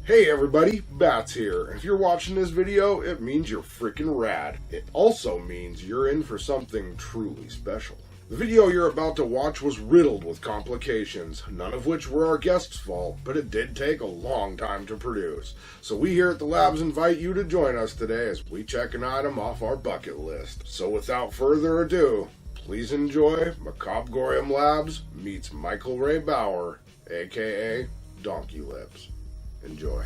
Hey everybody, Bats here. If you're watching this video, it means you're freaking rad. It also means you're in for something truly special. The video you're about to watch was riddled with complications, none of which were our guest's fault, but it did take a long time to produce. So we here at the Labs invite you to join us today as we check an item off our bucket list. So without further ado, please enjoy Macabre'Gorium Labs meets Michael Ray Bauer, aka Donkey Lips. Enjoy.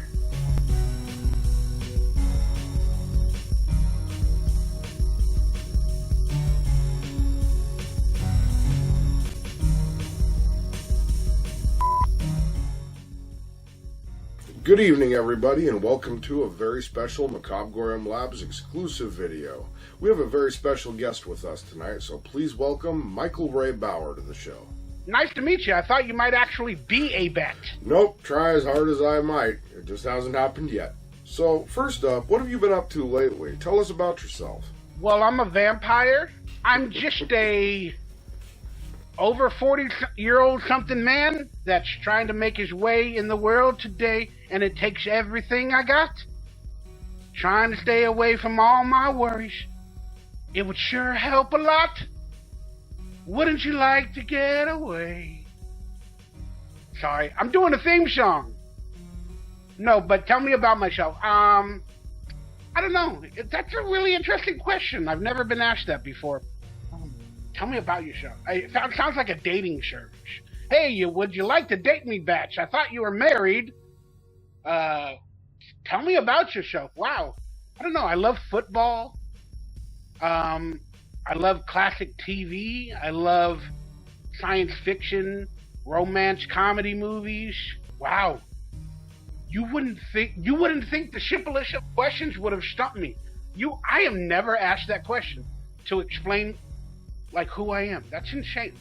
Good evening, everybody, and welcome to a very special Macabre'Gorium Labs exclusive video. We have a very special guest with us tonight, so please welcome Michael Ray Bauer to the show. Nice to meet you. I thought you might actually be a bat. Nope, try as hard as I might. It just hasn't happened yet. So, first up, what have you been up to lately? Tell us about yourself. Well, I'm a vampire. I'm just a over 40-year-old something man that's trying to make his way in the world today, and it takes everything I got. Trying to stay away from all my worries. It would sure help a lot. Wouldn't you like to get away? Sorry, I'm doing a theme song. No, but tell me about myself. I don't know. That's a really interesting question. I've never been asked that before. Tell me about yourself. It sounds like a dating service. Hey, would you like to date me, Batch? I thought you were married. Tell me about yourself. Wow. I don't know. I love football. I love classic TV. I love science fiction, romance, comedy movies. Wow. You wouldn't think the simplest of questions would have stumped me. I am never asked that question to explain like who I am. That's insane.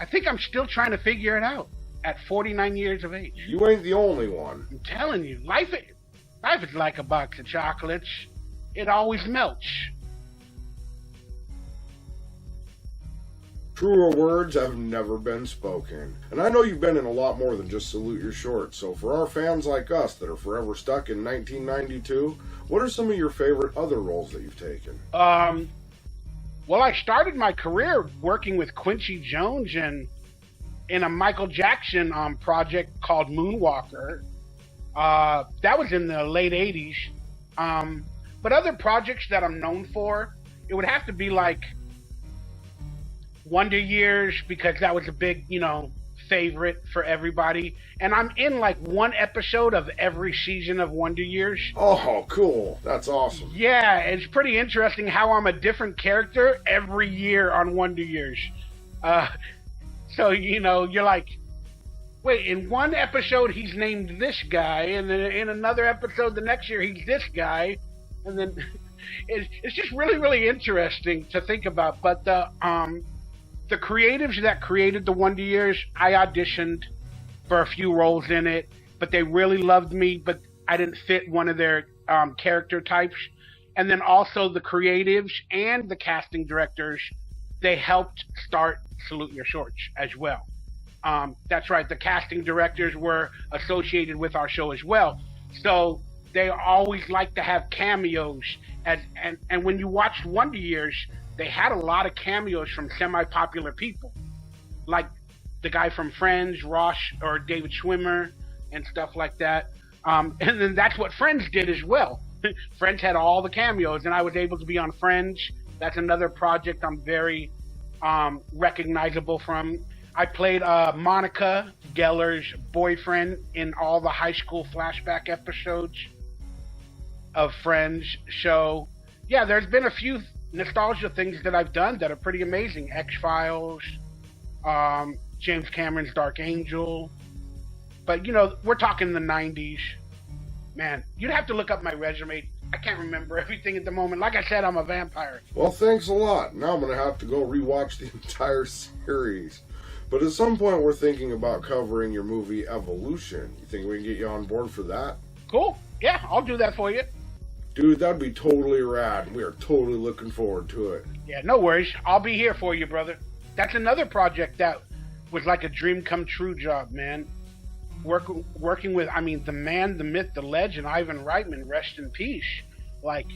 I think I'm still trying to figure it out at 49 years of age. You ain't the only one. I'm telling you, life is like a box of chocolates. It always melts. Truer words have never been spoken. And I know you've been in a lot more than just Salute Your Shorts, so for our fans like us that are forever stuck in 1992, what are some of your favorite other roles that you've taken? Well, I started my career working with Quincy Jones in a Michael Jackson project called Moonwalker. That was in the late 80s. But other projects that I'm known for, it would have to be like Wonder Years, because that was a big, favorite for everybody. And I'm in like one episode of every season of Wonder Years. Oh, cool. That's awesome. Yeah, it's pretty interesting how I'm a different character every year on Wonder Years. So, you're like, wait, in one episode he's named this guy, and then in another episode the next year he's this guy. And then it's just really, really interesting to think about. But the creatives that created the Wonder Years, I auditioned for a few roles in it, but they really loved me, but I didn't fit one of their character types. And then also the creatives and the casting directors, they helped start Salute Your Shorts as well. That's right, the casting directors were associated with our show as well. So they always like to have cameos. And when you watch Wonder Years, they had a lot of cameos from semi-popular people, like the guy from Friends, Ross, or David Schwimmer, and stuff like that. And then that's what Friends did as well. Friends had all the cameos, and I was able to be on Friends. That's another project I'm very recognizable from. I played Monica Geller's boyfriend in all the high school flashback episodes of Friends show. Yeah, there's been a few nostalgia things that I've done that are pretty amazing. X-Files, James Cameron's Dark Angel. But, we're talking the 90s. Man, you'd have to look up my resume. I can't remember everything at the moment. Like I said, I'm a vampire. Well, thanks a lot. Now I'm going to have to go rewatch the entire series. But at some point, we're thinking about covering your movie Evolution. You think we can get you on board for that? Cool. Yeah, I'll do that for you. Dude, that'd be totally rad. We are totally looking forward to it. Yeah, no worries. I'll be here for you, brother. That's another project that was like a dream come true job, man. working with, I mean, the man, the myth, the legend, Ivan Reitman, rest in peace. Like,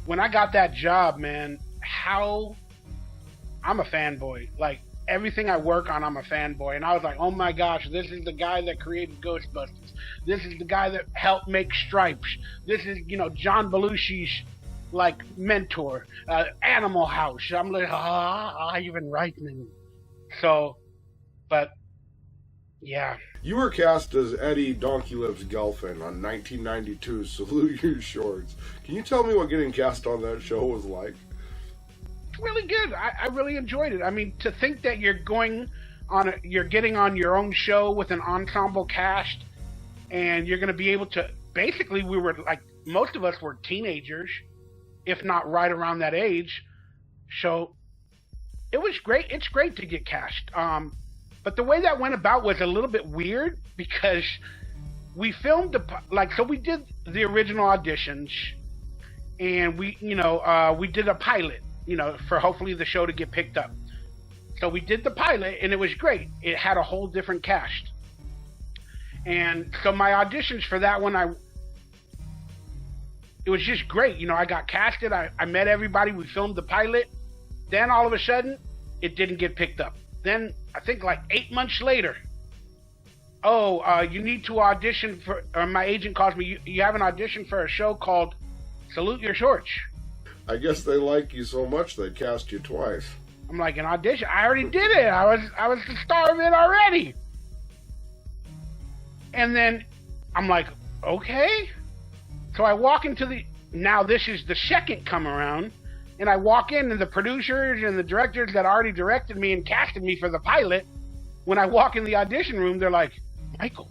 when I got that job, man, I'm a fanboy. Like, everything I work on, I'm a fanboy. And I was like, oh my gosh, this is the guy that created Ghostbusters. This is the guy that helped make Stripes. This is, John Belushi's, like, mentor. Animal House. I'm like, Ivan Reitman. So, but, yeah. You were cast as Eddie Donkey Lips Gelfand on 1992's Salute Your Shorts. Can you tell me what getting cast on that show was like? Really good. I really enjoyed it. I mean, to think that you're getting on your own show with an ensemble cast, and you're going to be able to, basically, we were like, most of us were teenagers, if not right around that age. So it was great. It's great to get cast. But the way that went about was a little bit weird, because we filmed so we did the original auditions, and we did a pilot, for hopefully the show to get picked up. So we did the pilot, and it was great. It had a whole different cast. And so my auditions for that one, it was just great. I got casted. I met everybody. We filmed the pilot. Then all of a sudden, it didn't get picked up. Then I think like 8 months later, you need to audition for, my agent calls me, you have an audition for a show called Salute Your Shorts. I guess they like you so much they cast you twice. I'm like, an audition? I already did it. I was the star of it already. And then I'm like, okay. So I walk into now this is the second come around, and I walk in, and the producers and the directors that already directed me and casted me for the pilot, when I walk in the audition room, they're like, Michael,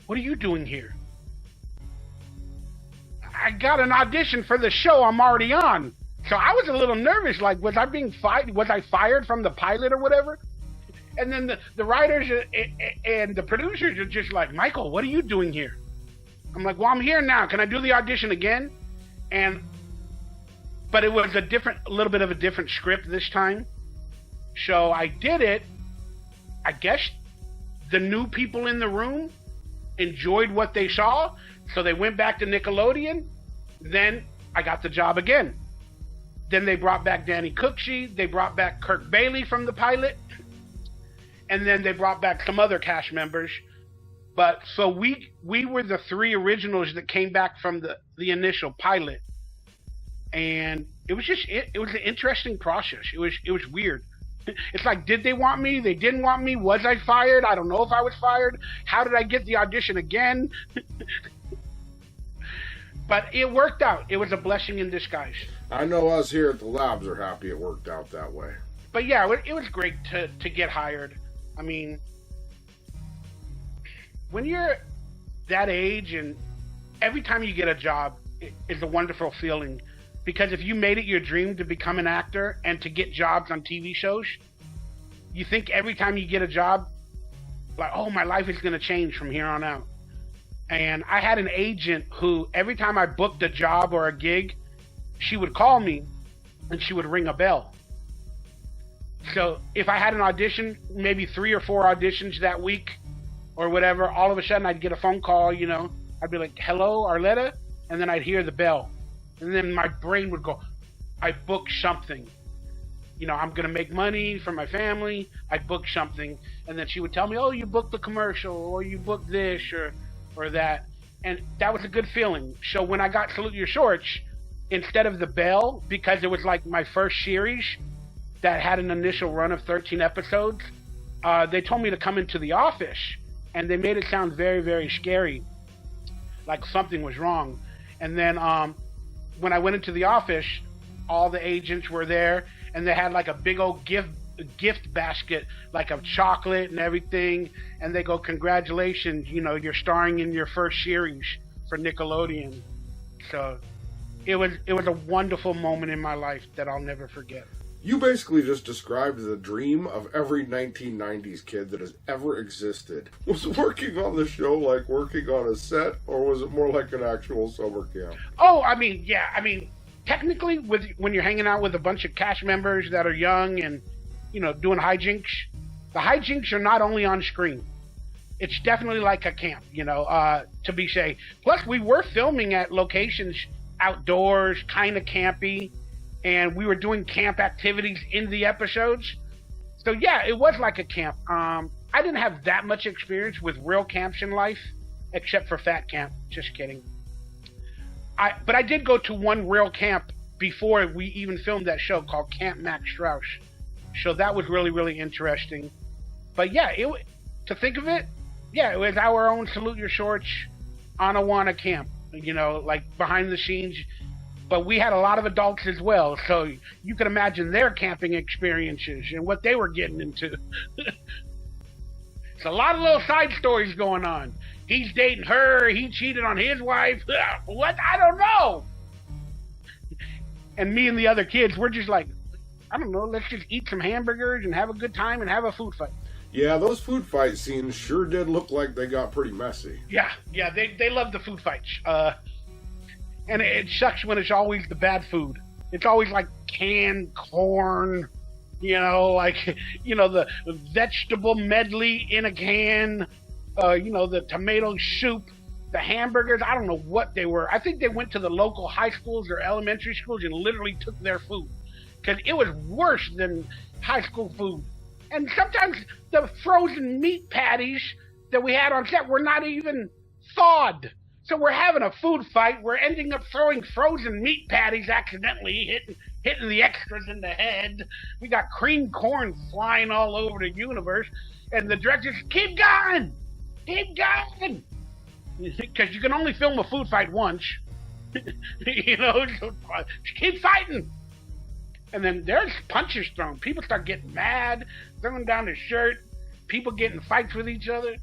what are you doing here? I got an audition for the show I'm already on. So I was a little nervous, like, was I being fired? Was I fired from the pilot or whatever? And then the writers and the producers are just like, Michael, what are you doing here? I'm like, well, I'm here now. Can I do the audition again? But it was a little bit of a different script this time. So I did it. I guess the new people in the room enjoyed what they saw, so they went back to Nickelodeon. Then I got the job again. Then they brought back Danny Cooksey. They brought back Kirk Bailey from the pilot. And then they brought back some other cast members. But so we were the three originals that came back from the initial pilot. And it was it was an interesting process. It was weird. It's like, did they want me? They didn't want me. Was I fired? I don't know if I was fired. How did I get the audition again? But it worked out. It was a blessing in disguise. I know us here at the labs are happy it worked out that way. But yeah, it was great to get hired. I mean, when you're that age, and every time you get a job, it's a wonderful feeling. Because if you made it your dream to become an actor and to get jobs on TV shows, you think every time you get a job, like, oh, my life is going to change from here on out. And I had an agent who, every time I booked a job or a gig, she would call me and she would ring a bell. So if I had an audition, maybe 3 or 4 auditions that week or whatever, all of a sudden I'd get a phone call, I'd be like, hello, Arletta? And then I'd hear the bell. And then my brain would go, I booked something. I'm going to make money for my family. I booked something. And then she would tell me, oh, you booked the commercial, or you booked this or that. And that was a good feeling. So when I got Salute Your Shorts, instead of the bell, because it was like my first series that had an initial run of 13 episodes, they told me to come into the office. And they made it sound very, very scary, like something was wrong. And then when I went into the office, all the agents were there, and they had like a big old gift basket, like of chocolate and everything. And they go, congratulations, you're starring in your first series for Nickelodeon. So it was a wonderful moment in my life that I'll never forget. You basically just described the dream of every 1990s kid that has ever existed. Was working on the show like working on a set, or was it more like an actual summer camp? Oh, I mean, yeah. I mean, technically, when you're hanging out with a bunch of cast members that are young and, doing hijinks, the hijinks are not only on screen. it's definitely like a camp, to be safe. Plus, we were filming at locations outdoors, kind of campy, and we were doing camp activities in the episodes. So yeah, it was like a camp. I didn't have that much experience with real camps in life, except for Fat Camp. Just kidding. But I did go to one real camp before we even filmed that show called Camp Max Strauss. So that was really, really interesting. But yeah, to think of it, yeah, it was our own Salute Your Shorts Anawanna camp, like behind the scenes. But we had a lot of adults as well, so you can imagine their camping experiences and what they were getting into. It's a lot of little side stories going on. He's dating her, he cheated on his wife. What? I don't know. And me and the other kids, we're just like, I don't know, let's just eat some hamburgers and have a good time and have a food fight. Yeah, those food fight scenes sure did look like they got pretty messy. Yeah, they love the food fights. And it sucks when it's always the bad food. It's always like canned corn, the vegetable medley in a can, the tomato soup, the hamburgers. I don't know what they were. I think they went to the local high schools or elementary schools and literally took their food. Because it was worse than high school food. And sometimes the frozen meat patties that we had on set were not even thawed. So we're having a food fight. We're ending up throwing frozen meat patties accidentally, hitting the extras in the head. We got cream corn flying all over the universe. And the director says, keep going! Keep going! Because you can only film a food fight once. So keep fighting! And then there's punches thrown. People start getting mad, throwing down their shirt, people getting fights with each other.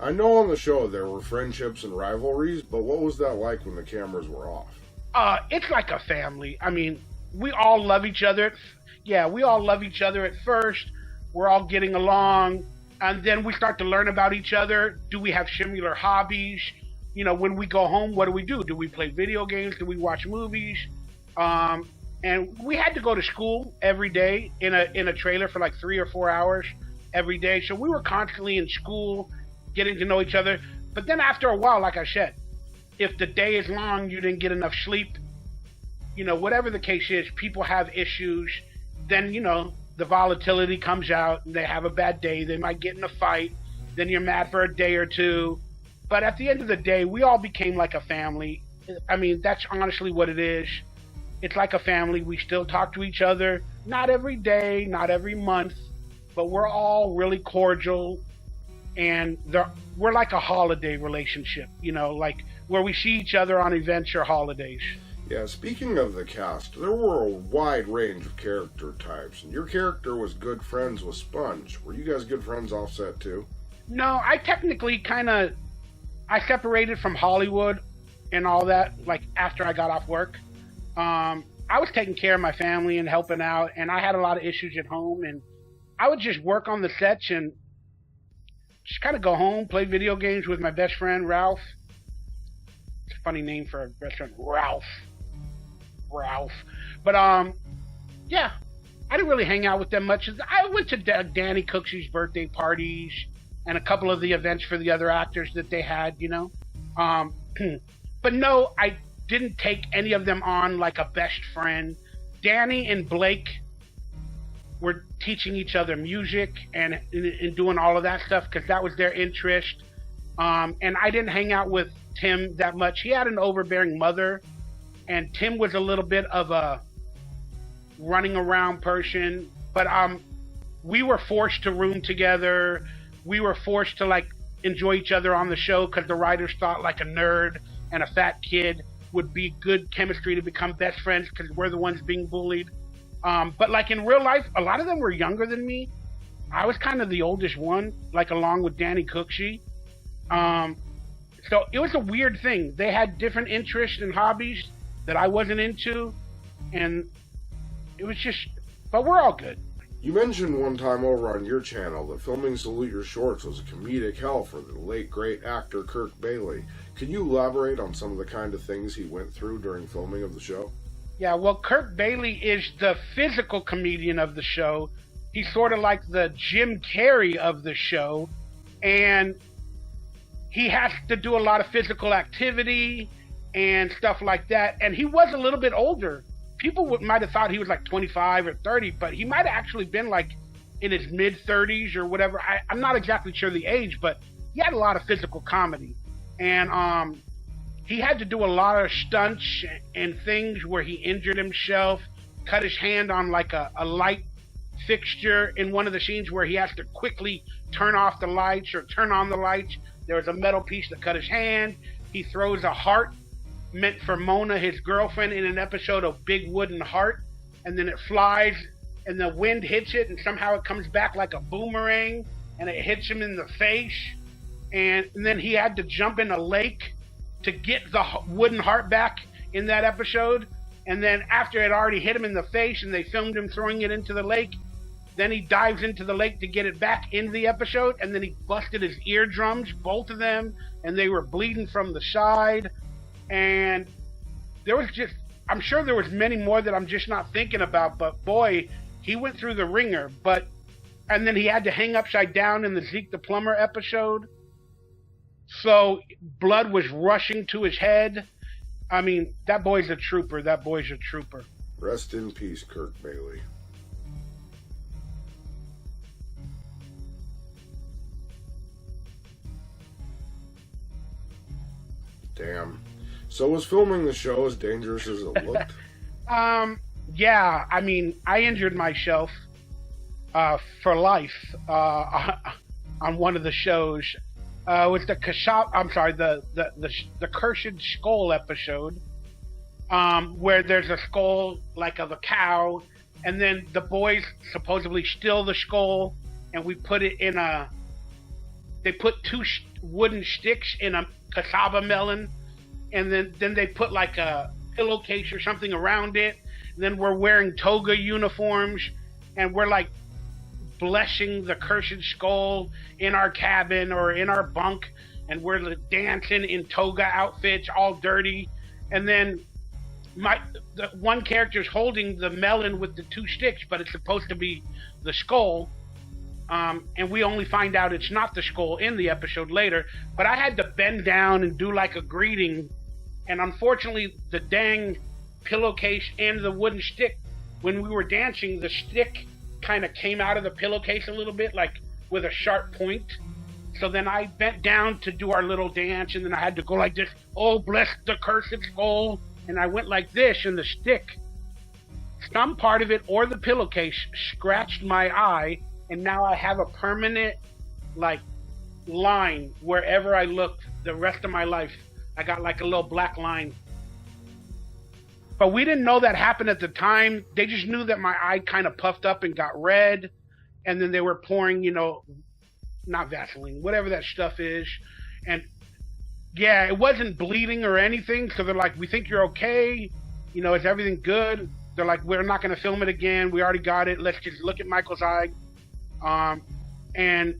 I know on the show there were friendships and rivalries, but what was that like when the cameras were off? It's like a family. I mean, we all love each other. We all love each other at first. We're all getting along. And then we start to learn about each other. Do we have similar hobbies? When we go home, what do? Do we play video games? Do we watch movies? And we had to go to school every day in a trailer for like 3 or 4 hours every day. So we were constantly in school, getting to know each other. But then after a while, like I said, if the day is long, you didn't get enough sleep, whatever the case is, people have issues. Then, the volatility comes out and they have a bad day. They might get in a fight. Then you're mad for a day or two. But at the end of the day, we all became like a family. I mean, that's honestly what it is. It's like a family. We still talk to each other, not every day, not every month, but we're all really cordial, and we're like a holiday relationship, like where we see each other on events or holidays. Yeah, speaking of the cast, there were a wide range of character types, and your character was good friends with Sponge. Were you guys good friends off set too? No, I technically I separated from Hollywood and all that, like after I got off work. I was taking care of my family and helping out, and I had a lot of issues at home, and I would just work on the sets and just kind of go home, play video games with my best friend, Ralph. It's a funny name for a best friend, Ralph. But, yeah, I didn't really hang out with them much. I went to Danny Cooksey's birthday parties and a couple of the events for the other actors that they had, But no, I didn't take any of them on like a best friend. Danny and Blake were teaching each other music and doing all of that stuff because that was their interest. And I didn't hang out with Tim that much. He had an overbearing mother, and Tim was a little bit of a running around person. But we were forced to room together. We were forced to like enjoy each other on the show because the writers thought like a nerd and a fat kid would be good chemistry to become best friends because we're the ones being bullied. But like in real life, a lot of them were younger than me. I was kind of the oldest one, like along with Danny Cooksey. So it was a weird thing. They had different interests and hobbies that I wasn't into, and it was just, but we're all good. You mentioned one time over on your channel that filming Salute Your Shorts was a comedic hell for the late great actor Kirk Bailey. Can you elaborate on some of the kind of things he went through during filming of the show? Yeah, well, Kirk Bailey is the physical comedian of the show. He's sort of like the Jim Carrey of the show. and he has to do a lot of physical activity and stuff like that. And he was a little bit older. People might have thought he was like 25 or 30, but he might have actually been like in his mid 30s or whatever. I'm not exactly sure the age, but he had a lot of physical comedy. And he had to do a lot of stunts and things where he injured himself, cut his hand on like a light fixture in one of the scenes where he has to quickly turn off the lights or turn on the lights. There was a metal piece that cut his hand. He throws a heart meant for Mona, his girlfriend, in an episode of Big Wooden Heart, and then it flies and the wind hits it and somehow it comes back like a boomerang and it hits him in the face. And then he had to jump in a lake to get the wooden heart back in that episode. And then after it already hit him in the face and they filmed him throwing it into the lake, then he dives into the lake to get it back into the episode, and then he busted his eardrums, both of them, and they were bleeding from the side. And there was just, I'm sure there was many more that I'm just not thinking about, but boy, he went through the ringer. And then he had to hang upside down in the Zeke the Plumber episode. So blood was rushing to his head. I mean, that boy's a trooper. That boy's a trooper. Rest in peace, Kirk Bailey. Damn. So was filming the show as dangerous as it looked? Yeah. I mean, I injured myself for life on one of the shows. It was the Cursed Skull episode, where there's a skull like of a cow, and then the boys supposedly steal the skull, and we put it in they put two wooden sticks in a cassava melon, and then they put like a pillowcase or something around it, and then we're wearing toga uniforms, and we're like blessing the Cursed Skull in our cabin or in our bunk, and we're dancing in toga outfits, all dirty. And then the one character's holding the melon with the two sticks, but it's supposed to be the skull. And we only find out it's not the skull in the episode later. But I had to bend down and do like a greeting, and unfortunately the dang pillowcase and the wooden stick, when we were dancing, the stick kind of came out of the pillowcase a little bit, like with a sharp point. So then I bent down to do our little dance, and then I had to go like this, oh bless the Cursed Skull, and I went like this, and the stick, some part of it or the pillowcase scratched my eye, and now I have a permanent like line wherever I look the rest of my life. I got like a little black line. But we didn't know that happened at the time. They just knew that my eye kind of puffed up and got red. And then they were pouring, not Vaseline, whatever that stuff is. And yeah, it wasn't bleeding or anything. So they're like, we think you're okay. Is everything good? They're like, we're not going to film it again. We already got it. Let's just look at Michael's eye. And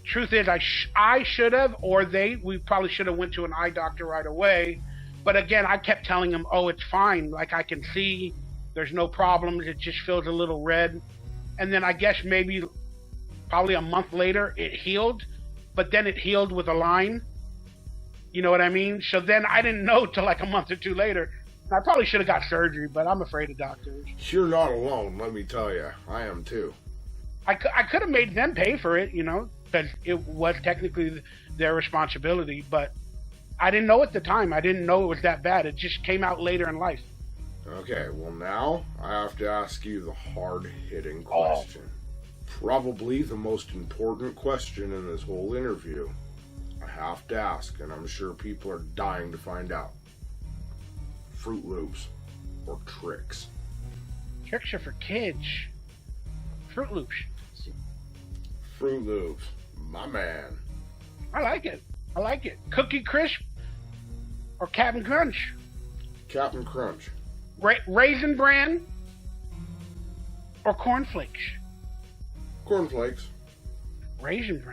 truth is, I should have, or we probably should have went to an eye doctor right away. But again, I kept telling him, oh, it's fine. Like, I can see, there's no problems. It just feels a little red. And then I guess probably a month later, it healed. But then it healed with a line. You know what I mean? So then I didn't know till like a month or two later. I probably should have got surgery, but I'm afraid of doctors. You're not alone, let me tell you. I am too. I could have made them pay for it, because it was technically their responsibility. But I didn't know at the time. I didn't know it was that bad. It just came out later in life. Okay, well now I have to ask you the hard-hitting question. Probably the most important question in this whole interview. I have to ask, and I'm sure people are dying to find out. Fruit Loops or Tricks? Tricks are for kids. Fruit Loops. Fruit Loops. My man. I like it. Cookie Crisp or Cap'n Crunch? Cap'n Crunch. Raisin Bran or Corn Flakes? Corn Flakes. Raisin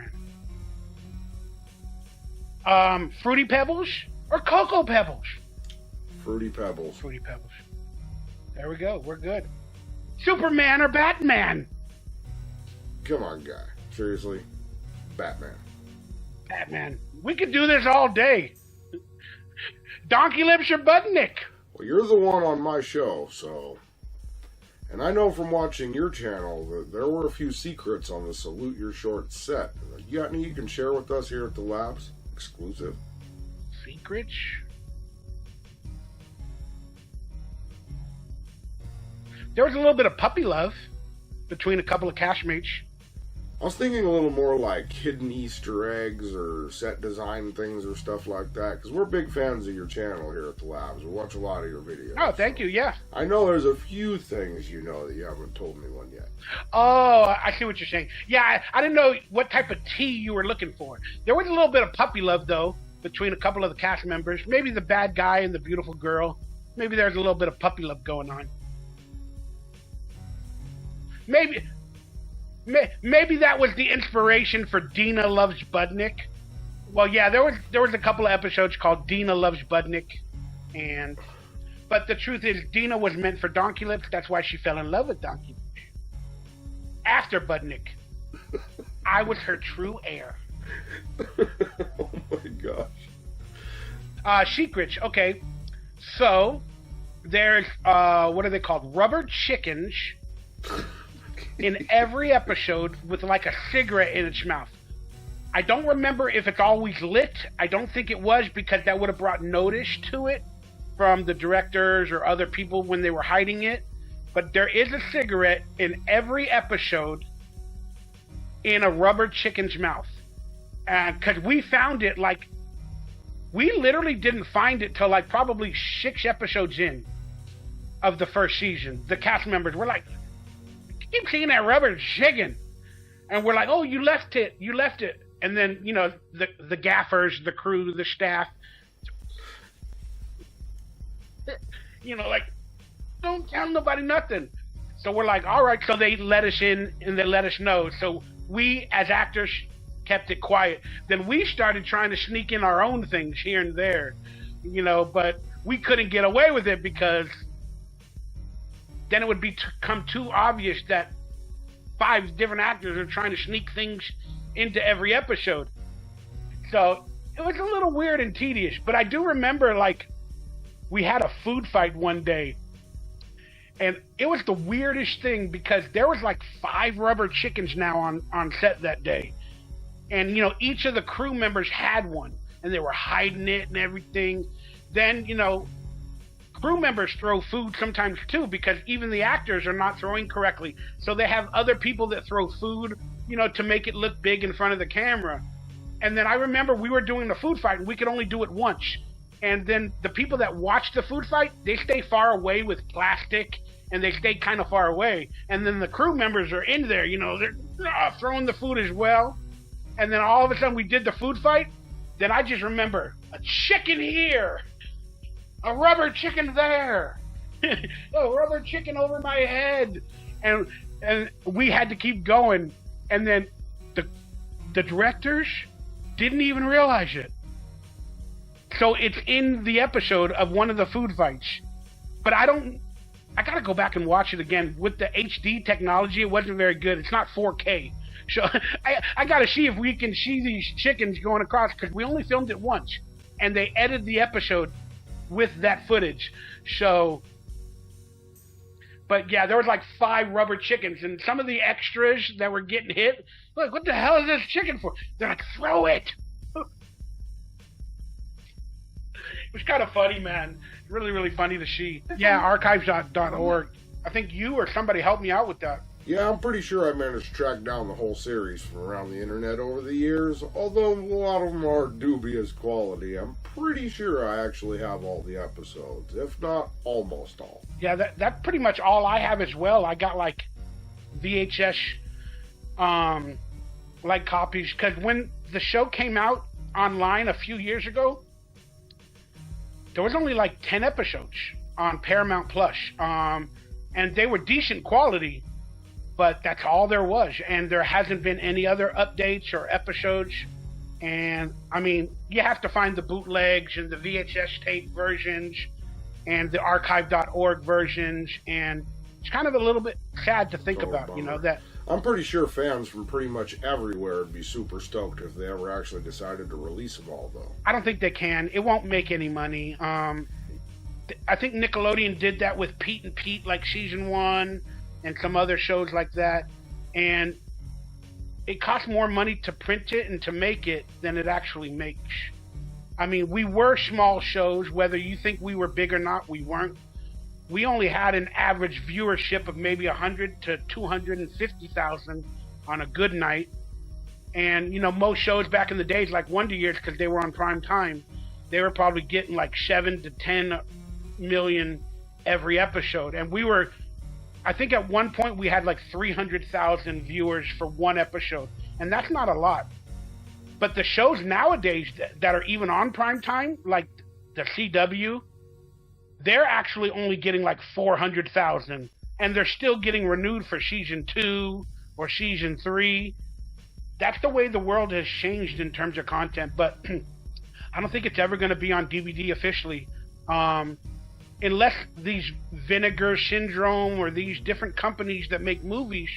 Bran. Fruity Pebbles or Cocoa Pebbles? Fruity Pebbles. Fruity Pebbles. There we go. We're good. Superman or Batman? Come on, guy. Seriously? Batman. Batman. We could do this all day. Donkey Lips or Budnick? Well, you're the one on my show, so... And I know from watching your channel that there were a few secrets on the Salute Your Short set. You got any you can share with us here at the Labs? Exclusive. Secrets? There was a little bit of puppy love between a couple of castmates. I was thinking a little more like hidden Easter eggs or set design things or stuff like that, because we're big fans of your channel here at the Labs. We watch a lot of your videos. Oh, thank you, yeah. I know there's a few things you know that you haven't told me one yet. Oh, I see what you're saying. Yeah, I didn't know what type of tea you were looking for. There was a little bit of puppy love, though, between a couple of the cast members. Maybe the bad guy and the beautiful girl. Maybe there's a little bit of puppy love going on. Maybe that was the inspiration for Dina Loves Budnick. Well, yeah, there was a couple of episodes called Dina Loves Budnick, but the truth is Dina was meant for Donkey Lips. That's why she fell in love with Donkey Lips. After Budnick, I was her true heir. Oh my gosh. Secrets. Okay, so there's what are they called? Rubber chickens. In every episode with like a cigarette in its mouth. I don't remember if it's always lit. I don't think it was, because that would have brought notice to it from the directors or other people when they were hiding it. But there is a cigarette in every episode in a rubber chicken's mouth. Because we found it, like, we literally didn't find it till like probably 6 episodes in of the first season. The cast members were like, keep seeing that rubber chicken, and we're like, oh, you left it, and then, you know, the gaffers, the crew, the staff, you know, like, don't tell nobody nothing. So we're like, all right. So they let us in and they let us know. So we as actors kept it quiet. Then we started trying to sneak in our own things here and there, you know, but we couldn't get away with it because then it would become too obvious that 5 different actors are trying to sneak things into every episode. So it was a little weird and tedious. But I do remember, like, we had a food fight one day. And it was the weirdest thing because there was like 5 rubber chickens now on set that day. And, you know, each of the crew members had one. And they were hiding it and everything. Then, you know, crew members throw food sometimes too, because even the actors are not throwing correctly. So they have other people that throw food, you know, to make it look big in front of the camera. And then I remember we were doing the food fight and we could only do it once. And then the people that watch the food fight, they stay far away with plastic and they stay kind of far away. And then the crew members are in there, you know, they're throwing the food as well. And then all of a sudden we did the food fight. Then I just remember a chicken here. A rubber chicken there. A rubber chicken over my head. And we had to keep going. And then the directors didn't even realize it. So it's in the episode of one of the food fights. But I gotta go back and watch it again. With the HD technology, it wasn't very good. It's not 4K. So I gotta see if we can see these chickens going across, because we only filmed it once. And they edited the episode with that footage. So, but yeah, there was like 5 rubber chickens, and some of the extras that were getting hit, like, what the hell is this chicken for? They're like, throw it. It was kind of funny, man. Really, really funny to see. Yeah, archives.org. I think you or somebody helped me out with that. Yeah, I'm pretty sure I managed to track down the whole series from around the internet over the years, although a lot of them are dubious quality. I'm pretty sure I actually have all the episodes, if not almost all. Yeah, that's pretty much all I have as well. I got like VHS like copies, because when the show came out online a few years ago, there was only like 10 episodes on Paramount Plus, and they were decent quality. But that's all there was, and there hasn't been any other updates or episodes. And I mean, you have to find the bootlegs and the VHS tape versions and the archive.org versions, and it's kind of a little bit sad to think Total about, bummer. you know, that I'm pretty sure fans from pretty much everywhere would be super stoked if they ever actually decided to release them all, though. I don't think they can. It won't make any money. I think Nickelodeon did that with Pete and Pete, like season 1, and some other shows like that. And it costs more money to print it and to make it than it actually makes. I mean, we were small shows. Whether you think we were big or not, we weren't. We only had an average viewership of maybe 100 to 250,000 on a good night. And, you know, most shows back in the days, like Wonder Years, because they were on prime time, they were probably getting like 7 to 10 million every episode. And we were, I think at one point we had like 300,000 viewers for one episode. And that's not a lot. But the shows nowadays that are even on prime time, like the CW, they're actually only getting like 400,000, and they're still getting renewed for season 2 or season 3. That's the way the world has changed in terms of content, but I don't think it's ever going to be on DVD officially, unless these Vinegar Syndrome or these different companies that make movies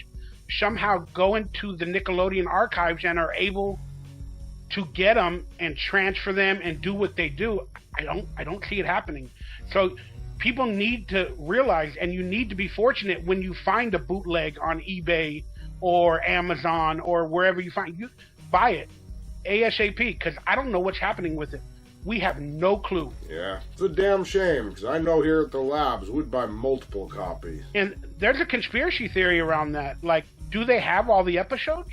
somehow go into the Nickelodeon archives and are able to get them and transfer them and do what they do. I don't see it happening. So people need to realize, and you need to be fortunate when you find a bootleg on eBay or Amazon or wherever you find, you buy it ASAP, because I don't know what's happening with it. We have no clue. Yeah, it's a damn shame, because I know here at the labs we'd buy multiple copies. And there's a conspiracy theory around that. Like, do they have all the episodes?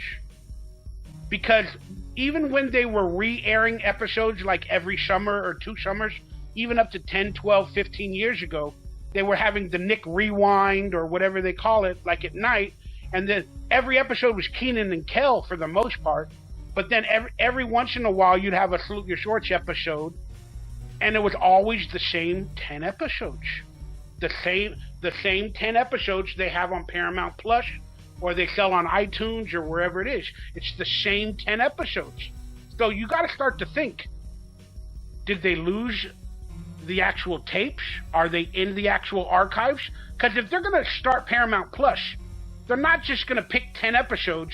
Because even when they were re-airing episodes like every summer or 2 summers, even up to 10, 12, 15 years ago, they were having the Nick Rewind or whatever they call it, like at night, and then every episode was Keenan and Kel for the most part, but then every once in a while you'd have a Salute Your Shorts episode, and it was always the same 10 episodes. The same 10 episodes they have on Paramount Plus, or they sell on iTunes or wherever it is. It's the same 10 episodes. So you got to start to think, did they lose the actual tapes? Are they in the actual archives? Because if they're going to start Paramount Plus, they're not just going to pick 10 episodes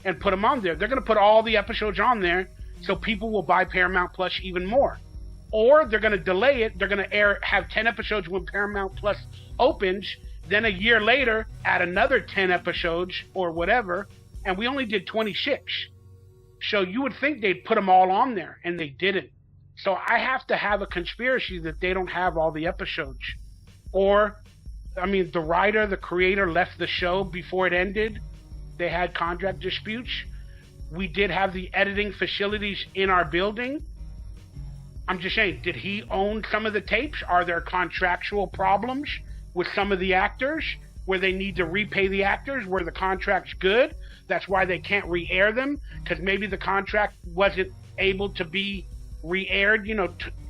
and put them on there. They're going to put all the episodes on there so people will buy Paramount Plus even more. Or they're going to delay it. They're going to have 10 episodes when Paramount Plus opens, then a year later add another 10 episodes or whatever, and we only did 26. So you would think they'd put them all on there, and they didn't. So I have to have a conspiracy that they don't have all the episodes. Or, I mean, the writer, the creator left the show before it ended. They had contract disputes. We did have the editing facilities in our building. I'm just saying, did he own some of the tapes? Are there contractual problems with some of the actors where they need to repay the actors, where the contract's good? That's why they can't re-air them, because maybe the contract wasn't able to be re-aired,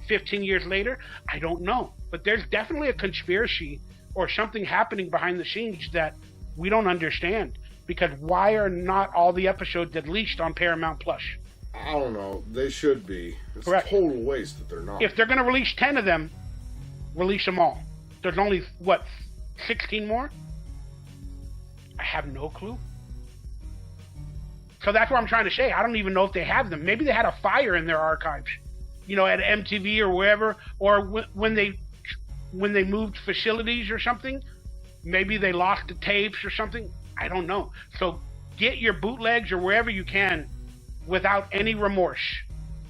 15 years later. I don't know. But there's definitely a conspiracy or something happening behind the scenes that we don't understand. Because why are not all the episodes at least on Paramount Plus? I don't know. They should be. It's Correct. a total waste that they're not. If they're going to release 10 of them, release them all. There's only, 16 more? I have no clue. So that's what I'm trying to say. I don't even know if they have them. Maybe they had a fire in their archives, at MTV or wherever, or when they moved facilities or something. Maybe they lost the tapes or something. I don't know. So get your bootlegs or wherever you can without any remorse,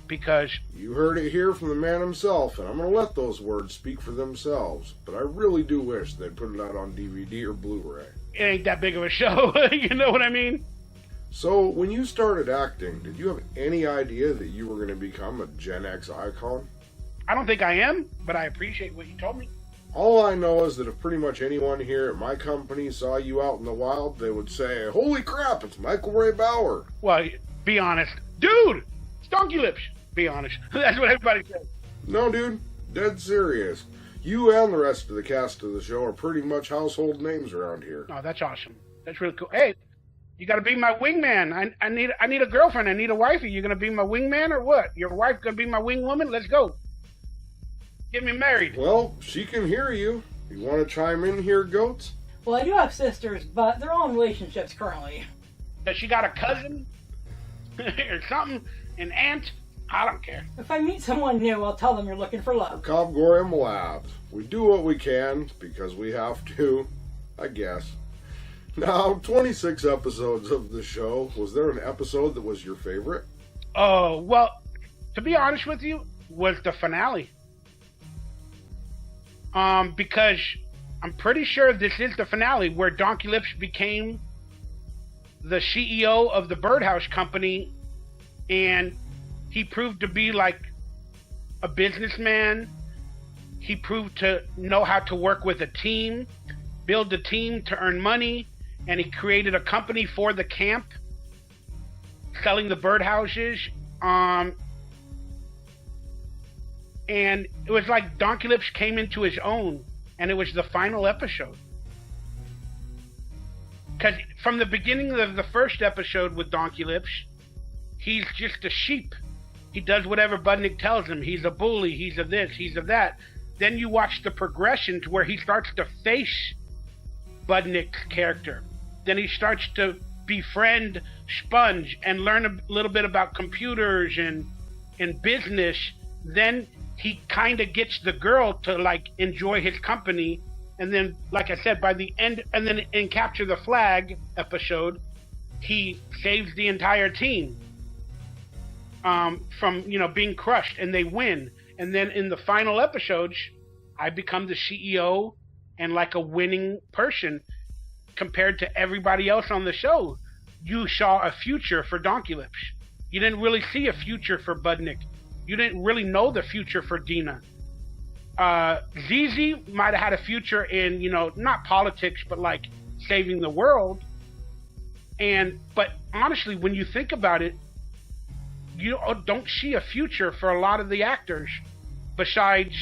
because you heard it here from the man himself, and I'm going to let those words speak for themselves, but I really do wish they'd put it out on DVD or Blu-ray. It ain't that big of a show. You know what I mean? So, when you started acting, did you have any idea that you were going to become a Gen X icon? I don't think I am, but I appreciate what you told me. All I know is that if pretty much anyone here at my company saw you out in the wild, they would say, "Holy crap, it's Michael Ray Bauer." Well, be honest. Dude! Stonky lips. Be honest. That's what everybody says. No, dude. Dead serious. You and the rest of the cast of the show are pretty much household names around here. Oh, that's awesome. That's really cool. Hey, you got to be my wingman. I need a girlfriend. I need a wifey. You going to be my wingman or what? Your wife going to be my wing woman? Let's go. Get me married. Well, she can hear you. You want to chime in here, goats? Well, I do have sisters, but they're all in relationships currently. Does she got a cousin or something? An aunt? I don't care. If I meet someone new, I'll tell them you're looking for love. Macabre'Gorium Labs. We do what we can because we have to, I guess. Now, 26 episodes of the show. Was there an episode that was your favorite? Oh, well, to be honest with you, was the finale. Because I'm pretty sure this is the finale where Donkey Lips became the CEO of the Birdhouse Company, and he proved to be like a businessman. He proved to know how to work with a team, build a team to earn money, and he created a company for the camp, selling the birdhouses. And it was like Donkey Lips came into his own, and it was the final episode. Because from the beginning of the first episode with Donkey Lips, he's just a sheep. He does whatever Budnick tells him. He's a bully. He's a this. He's a that. Then you watch the progression to where he starts to face Budnick's character. Then he starts to befriend Sponge and learn a little bit about computers and business. Then he kind of gets the girl to like enjoy his company. And then, like I said, by the end, and then in Capture the Flag episode, he saves the entire team from, being crushed, and they win. And then in the final episodes, I become the CEO and like a winning person compared to everybody else on the show. You saw a future for Donkey Lips. You didn't really see a future for Budnick. You didn't really know the future for Dina. ZZ might have had a future in, not politics, but like saving the world. But honestly, when you think about it, you don't see a future for a lot of the actors besides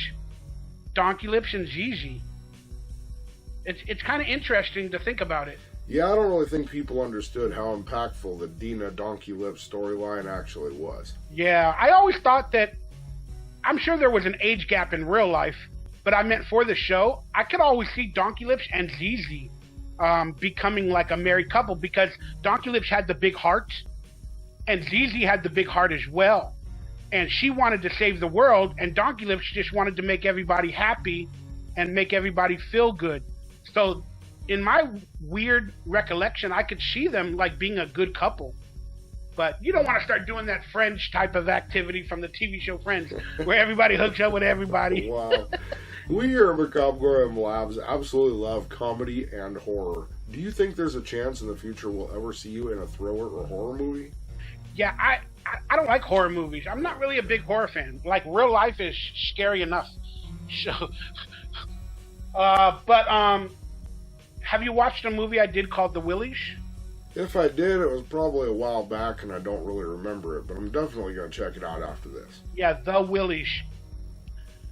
Donkey Lips and ZZ. It's kind of interesting to think about it. Yeah, I don't really think people understood how impactful the Dina Donkey Lips storyline actually was. Yeah, I always thought that, I'm sure there was an age gap in real life, but I meant for the show, I could always see Donkey Lips and ZZ becoming like a married couple, because Donkey Lips had the big heart, and ZZ had the big heart as well. And she wanted to save the world, and Donkey Lips just wanted to make everybody happy and make everybody feel good. So in my weird recollection, I could see them like being a good couple. But you don't want to start doing that Friends type of activity from the TV show Friends, where everybody hooks up with everybody. Wow. We here at Macabre'Gorium Labs absolutely love comedy and horror. Do you think there's a chance in the future we'll ever see you in a thriller or horror movie? Yeah, I don't like horror movies. I'm not really a big horror fan. Like, real life is scary enough. So, have you watched a movie I did called The Willies? If I did, it was probably a while back and I don't really remember it, but I'm definitely going to check it out after this. Yeah, The Willies.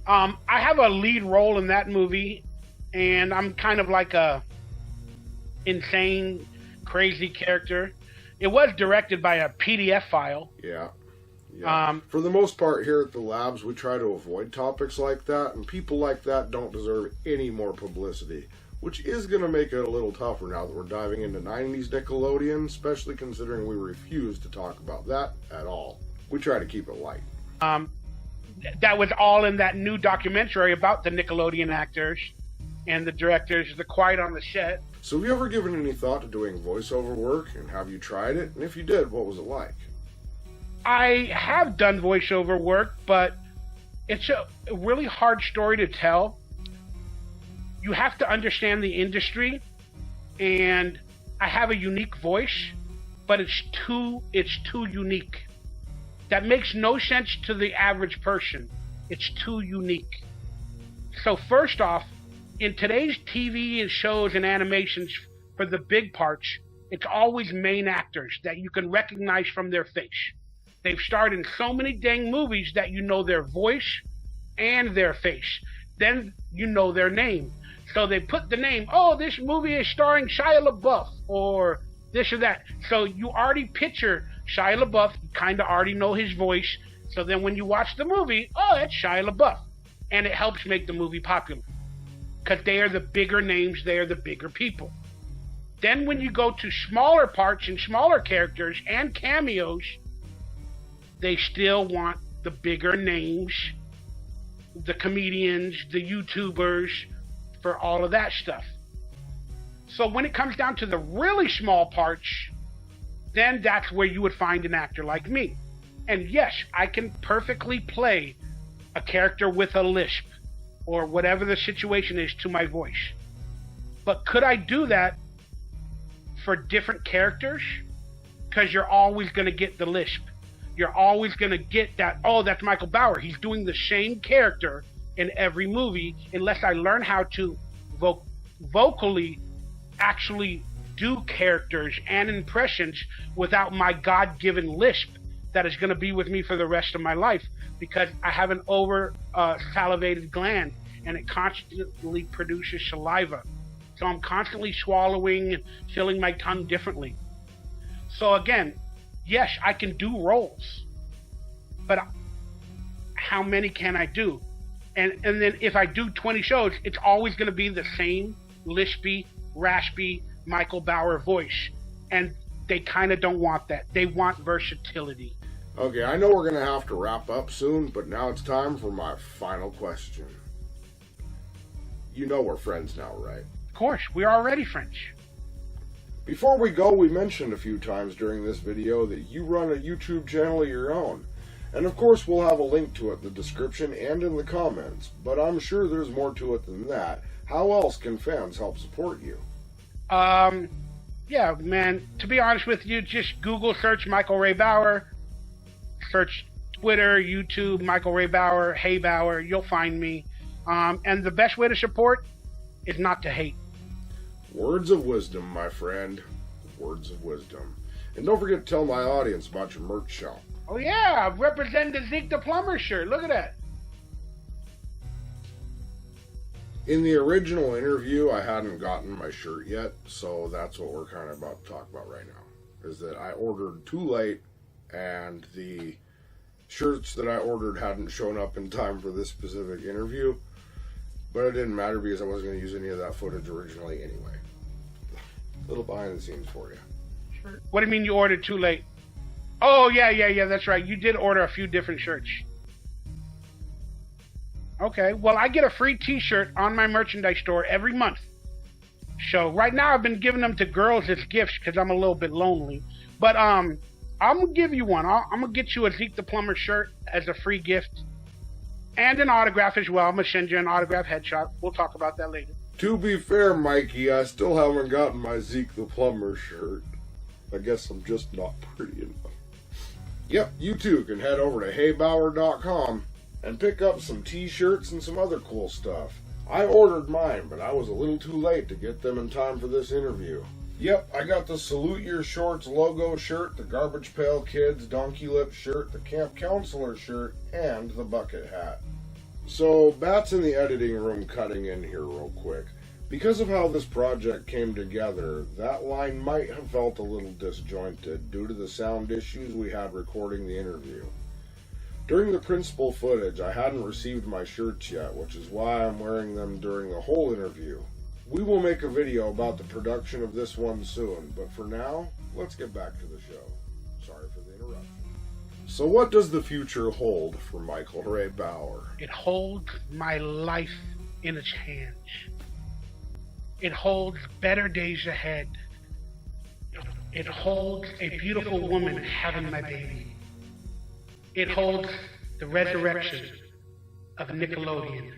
I have a lead role in that movie, and I'm kind of like a insane, crazy character. It was directed by a PDF file. Yeah. For the most part here at the labs, we try to avoid topics like that, and people like that don't deserve any more publicity, which is going to make it a little tougher now that we're diving into 90s Nickelodeon, especially considering we refuse to talk about that at all. We try to keep it light. That was all in that new documentary about the Nickelodeon actors and the directors, The Quiet on the Set. So have you ever given any thought to doing voiceover work, and have you tried it? And if you did, what was it like? I have done voiceover work, but it's a really hard story to tell. You have to understand the industry, and I have a unique voice, but it's too unique. That makes no sense to the average person. It's too unique. So first off, in today's TV and shows and animations, for the big parts, it's always main actors that you can recognize from their face. They've starred in so many dang movies that you know their voice and their face. Then you know their name. So they put the name, oh, this movie is starring Shia LaBeouf, or this or that. So you already picture Shia LaBeouf, you kind of already know his voice. So then when you watch the movie, oh, it's Shia LaBeouf. And it helps make the movie popular. because they are the bigger names, they are the bigger people. Then when you go to smaller parts and smaller characters and cameos, they still want the bigger names, the comedians, the YouTubers, for all of that stuff. So when it comes down to the really small parts, then that's where you would find an actor like me. And yes, I can perfectly play a character with a lisp or whatever the situation is to my voice. But could I do that for different characters? Because you're always going to get the lisp. You're always going to get that, oh, that's Michael Bauer. He's doing the same character in every movie, unless I learn how to vocally actually do characters and impressions without my God-given lisp that is going to be with me for the rest of my life, because I have an salivated gland and it constantly produces saliva. So I'm constantly swallowing and filling my tongue differently. So again, yes, I can do roles, but how many can I do? And then if I do 20 shows, it's always going to be the same lispy, raspy Michael Bauer voice. And they kind of don't want that. They want versatility. Okay, I know we're going to have to wrap up soon, but now it's time for my final question. You know we're friends now, right? Of course, we're already friends. Before we go, we mentioned a few times during this video that you run a YouTube channel of your own. And of course we'll have a link to it in the description and in the comments, but I'm sure there's more to it than that. How else can fans help support you? Yeah, man, to be honest with you, just Google search Michael Ray Bauer, search Twitter, YouTube, Michael Ray Bauer, Hey Bauer, you'll find me. And the best way to support is not to hate. Words of wisdom, my friend. Words of wisdom. And don't forget to tell my audience about your merch shop. Oh yeah, I'm representing the Zeke the Plumber shirt. Look at that. In the original interview, I hadn't gotten my shirt yet, so that's what we're kind of about to talk about right now. Is that I ordered too late, and the shirts that I ordered hadn't shown up in time for this specific interview. But it didn't matter because I wasn't going to use any of that footage originally anyway. Little behind the scenes for you. What do you mean you ordered too late? Oh, yeah, that's right. You did order a few different shirts. Okay, well, I get a free t-shirt on my merchandise store every month. So right now I've been giving them to girls as gifts because I'm a little bit lonely. But I'm going to give you one. I'm going to get you a Zeke the Plumber shirt as a free gift. And an autograph as well. I'm going to send you an autograph headshot. We'll talk about that later. To be fair, Mikey, I still haven't gotten my Zeke the Plumber shirt. I guess I'm just not pretty enough. Yep, you too can head over to heybauer.com and pick up some t-shirts and some other cool stuff. I ordered mine, but I was a little too late to get them in time for this interview. Yep, I got the Salute Your Shorts logo shirt, the Garbage Pail Kids Donkey Lip shirt, the Camp Counselor shirt, and the bucket hat. So, Bat's in the editing room cutting in here real quick. Because of how this project came together, that line might have felt a little disjointed due to the sound issues we had recording the interview. During the principal footage, I hadn't received my shirts yet, which is why I'm wearing them during the whole interview. We will make a video about the production of this one soon, but for now, let's get back to the show. Sorry for the interruption. So what does the future hold for Michael Ray Bauer? It holds my life in its hands. It holds better days ahead. It holds a beautiful woman having my baby. It holds the resurrection of Nickelodeon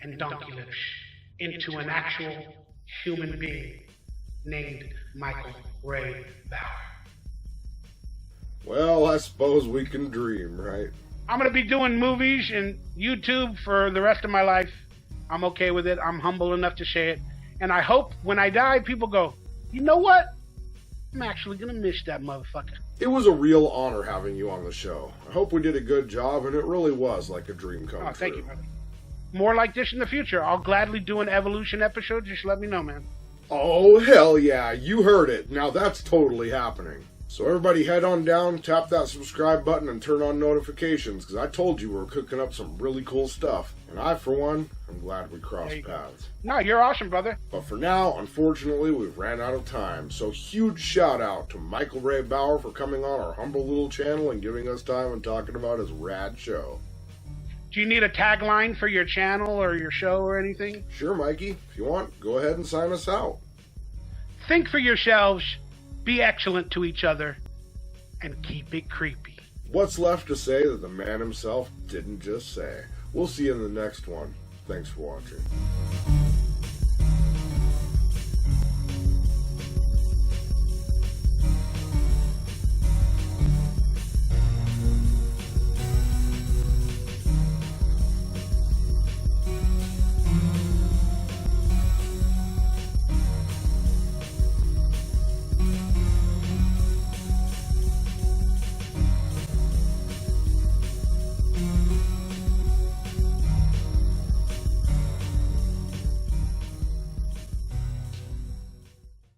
and Donkey Lips into an actual human being named Michael Ray Bauer. Well, I suppose we can dream, right? I'm going to be doing movies and YouTube for the rest of my life. I'm okay with it. I'm humble enough to say it. And I hope when I die, people go, you know what? I'm actually going to miss that motherfucker. It was a real honor having you on the show. I hope we did a good job, and it really was like a dream come true. Thank you, brother. More like this in the future. I'll gladly do an Evolution episode. Just let me know, man. Oh, hell yeah. You heard it. Now that's totally happening. So everybody head on down, tap that subscribe button, and turn on notifications, because I told you we were cooking up some really cool stuff. And I, for one, am glad we crossed paths. No, you're awesome, brother. But for now, unfortunately, we've ran out of time. So huge shout out to Michael Ray Bauer for coming on our humble little channel and giving us time and talking about his rad show. Do you need a tagline for your channel or your show or anything? Sure, Mikey. If you want, go ahead and sign us out. Think for yourselves, be excellent to each other, and keep it creepy. What's left to say that the man himself didn't just say? We'll see you in the next one. Thanks for watching.